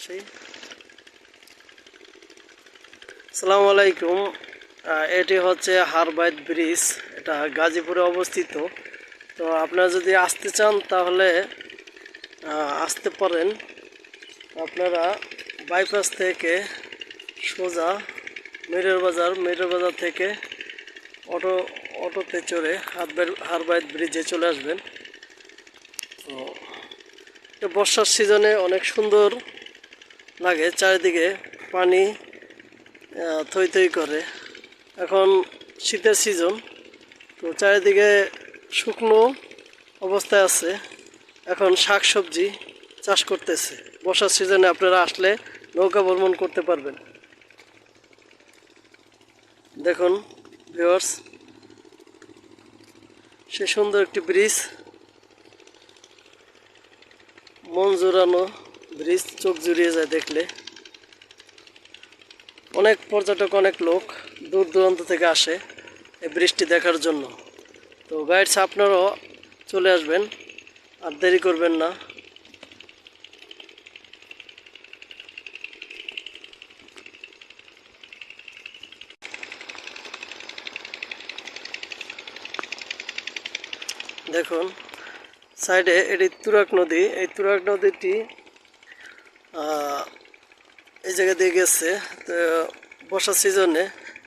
সেই আসসালামু আলাইকুম। এটি হচ্ছে হারবাইত ব্রিজ, এটা গাজীপুরে অবস্থিত। তো আপনারা যদি আসতে চান তাহলে আসতে পারেন। আপনারা বাইপাস থেকে সোজা মেরের বাজার থেকে অটোতে চড়ে হারবাইত ব্রিজে চলে আসবেন। তো বর্ষার সিজনে অনেক সুন্দর লাগে, চারিদিকে পানি থই থই করে। এখন শীতের সিজন, তো চারিদিকে শুকনো অবস্থায় আছে। এখন শাকসবজি চাষ করতেছে। বর্ষার সিজনে আপনারা আসলে নৌকা ভ্রমণ করতে পারবেন। দেখুন ভিউয়ার্স, সে সুন্দর একটি ব্রিজ, মন জোড়ানো ব্রিজ, চোখ জুড়িয়ে যায় দেখলে। অনেক পর্যটক, অনেক লোক দূর দূরান্ত থেকে আসে এই ব্রিজটি দেখার জন্য। তো গাইডস, আপনারাও চলে আসবেন, আর দেরি করবেন না। দেখুন সাইডে এটি তুরাগ নদী। এই তুরাগ নদীটি এই জায়গা দিয়ে গেছে। তো বর্ষার সিজনে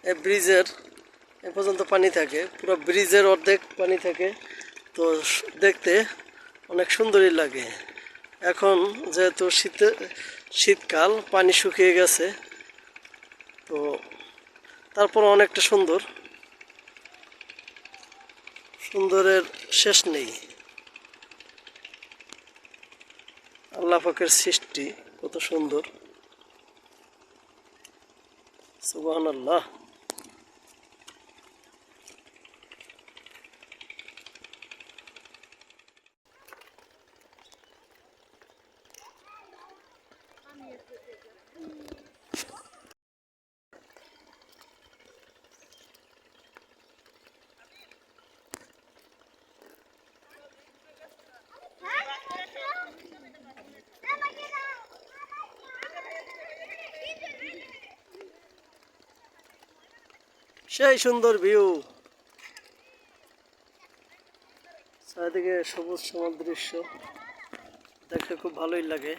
এই ব্রিজের এ পর্যন্ত পানি থাকে, পুরো ব্রিজের অর্ধেক পানি থাকে। তো দেখতে অনেক সুন্দরই লাগে। এখন যেহেতু শীতকাল, পানি শুকিয়ে গেছে, তো তারপর অনেকটা সুন্দরের শেষ নেই। আল্লাহ পাকের সৃষ্টি কত সুন্দর, সুবহানাল্লাহ। সেই সুন্দর ভিউ, চারিদিকে সবুজ সমার দৃশ্য দেখতে খুব ভালোই লাগে।